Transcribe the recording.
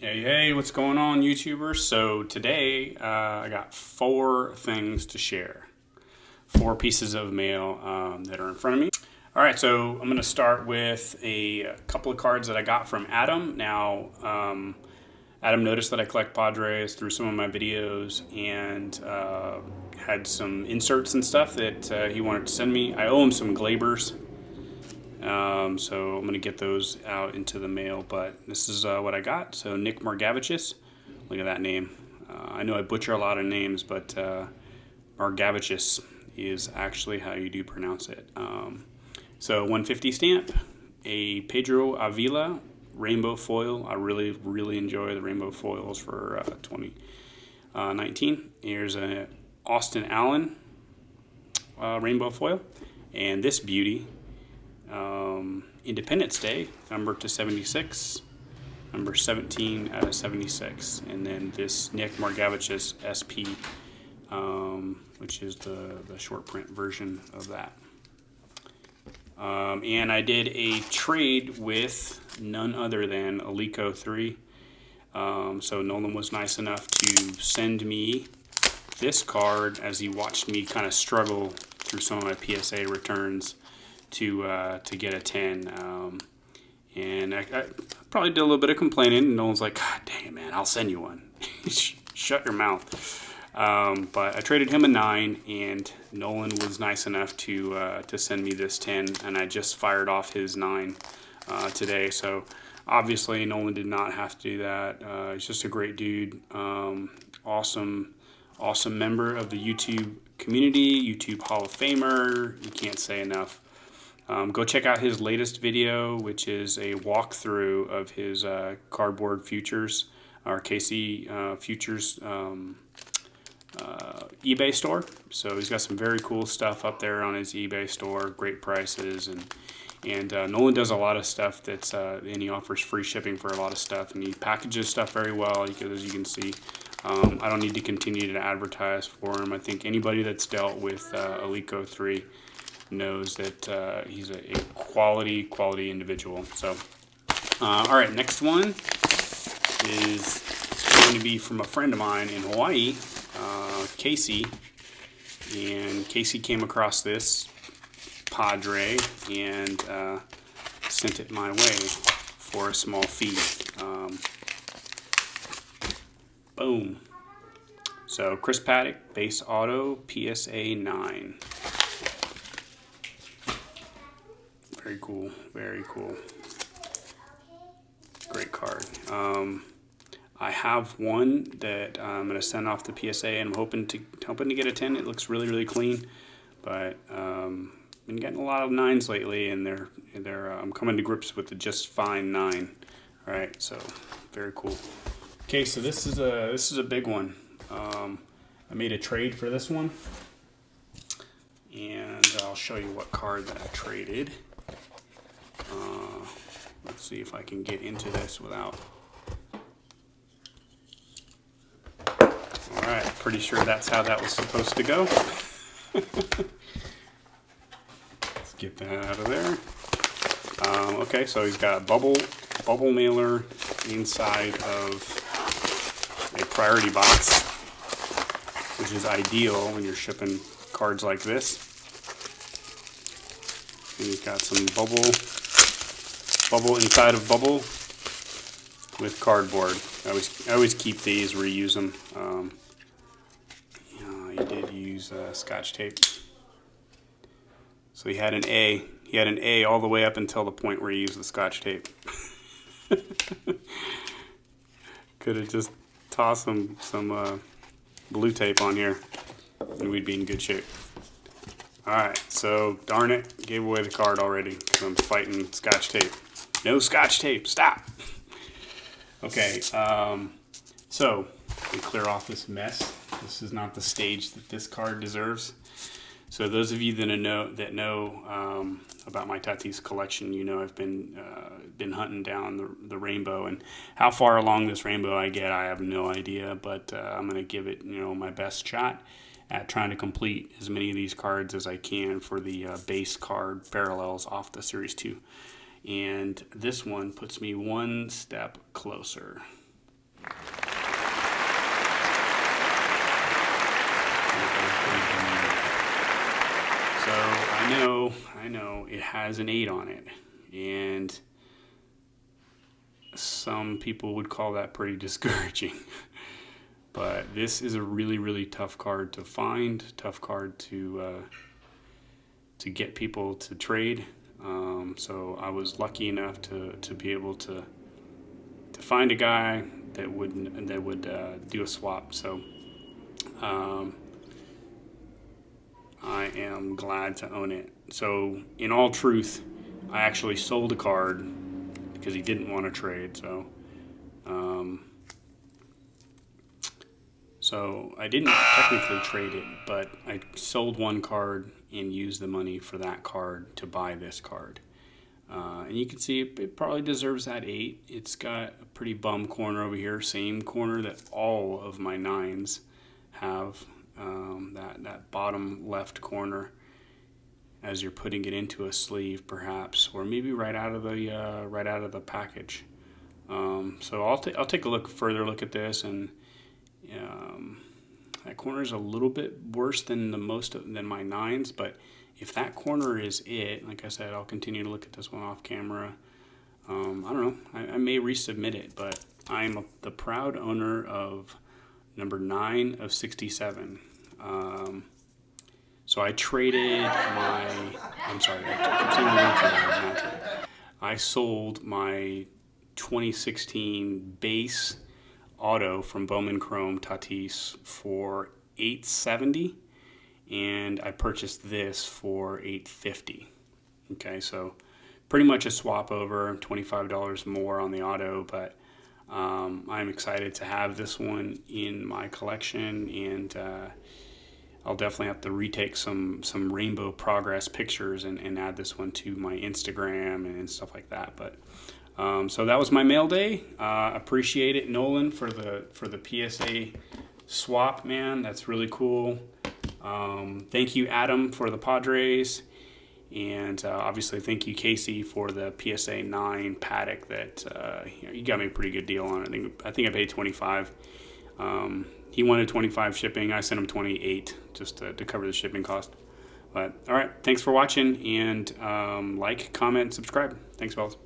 Hey, what's going on, YouTubers? So today I got four things to share. Four pieces of mail that are in front of me. All right, so I'm going to start with a couple of cards that I got from Adam. Now, Adam noticed that I collect Padres through some of my videos and had some inserts and stuff that he wanted to send me. I owe him some Glabers. So I'm going to get those out into the mail, but this is what I got. So Nick Margavicius, look at that name. I know I butcher a lot of names, but Margavicius is actually how you do pronounce it. So 150 stamp, a Pedro Avila rainbow foil. I really enjoy the rainbow foils for 2019. Here's a Austin Allen rainbow foil, and this beauty. Independence Day, number to 76, number 17 out of 76, and then this Nick Margavicius SP, which is the short print version of that. And I did a trade with none other than Alico 3. So Nolan was nice enough to send me this card as he watched me kind of struggle through some of my PSA returns to get a 10, and I probably did a little bit of complaining, and Nolan's like, God dang it, man, I'll send you one. Shut your mouth. But I traded him a 9, and Nolan was nice enough to send me this 10, and I just fired off his 9 today. So obviously Nolan did not have to do that. He's just a great dude. Awesome member of the YouTube community, YouTube Hall of Famer. You can't say enough. Go check out his latest video, which is a walkthrough of his cardboard futures, or KC futures eBay store. So he's got some very cool stuff up there on his eBay store, great prices, and Nolan does a lot of stuff that's and he offers free shipping for a lot of stuff, and he packages stuff very well, as you can see. I don't need to continue to advertise for him. I think anybody that's dealt with Alico 3 knows that he's a quality individual. So, all right, next one is going to be from a friend of mine in Hawaii, Casey. And Casey came across this Padre and sent it my way for a small fee. Boom. So Chris Paddock, base auto, PSA 9. Very cool, very cool. Great card. I have one that I'm going to send off the PSA, and I'm hoping to get a 10. It looks really clean, but been getting a lot of 9s lately, and I'm coming to grips with the just fine 9. All right, so very cool. Okay, so this is a big one. I made a trade for this one, and I'll show you what card that I traded. Let's see if I can get into this without. Alright, pretty sure that's how that was supposed to go. Let's get that out of there. Okay, so he's got a bubble mailer inside of a priority box, which is ideal when you're shipping cards like this. And he's got some bubble inside of bubble with cardboard. I always keep these, reuse them. He did use Scotch tape. So he had an A. He had an A all the way up until the point where he used the Scotch tape. Could have just tossed some blue tape on here, and we'd be in good shape. Alright, so darn it, gave away the card already because I'm fighting Scotch tape. No Scotch tape, stop! Okay, so we clear off this mess. This is not the stage that this card deserves. So those of you that know about my Tatis collection, you know I've been hunting down the rainbow, and how far along this rainbow I get, I have no idea, but I'm going to give it my best shot at trying to complete as many of these cards as I can for the base card parallels off the Series 2. And this one puts me one step closer. So I know it has an 8 on it, and some people would call that pretty discouraging. But this is a really, really tough card to find, tough card to get people to trade. So I was lucky enough to be able to find a guy that would do a swap. So I am glad to own it. So in all truth, I actually sold a card because he didn't want to trade. So I didn't technically trade it, but I sold one card and used the money for that card to buy this card. And you can see it probably deserves that 8. It's got a pretty bum corner over here, same corner that all of my 9s have. That bottom left corner as you're putting it into a sleeve, perhaps, or maybe right out of the package. So I'll take a further look at this, and that corner is a little bit worse than than my 9s, but if that corner is it, like I said, I'll continue to look at this one off camera. I don't know. I may resubmit it, but I'm the proud owner of number 9 of 67. So I traded my. I'm sorry. I sold my 2016 base auto from Bowman Chrome Tatis for $870, and I purchased this for $850. Okay, so pretty much a swap over, $25 more on the auto, but I'm excited to have this one in my collection, and I'll definitely have to retake some rainbow progress pictures and add this one to my Instagram and stuff like that. But so that was my mail day. Appreciate it, Nolan, for the PSA swap, man. That's really cool. Thank you, Adam, for the Padres, and obviously thank you, Casey, for the PSA 9 paddock. That you got me a pretty good deal on it. I think I paid $25. He wanted $25 shipping. I sent him $28 just to cover the shipping cost. But all right, thanks for watching, and like, comment, subscribe. Thanks, fellas.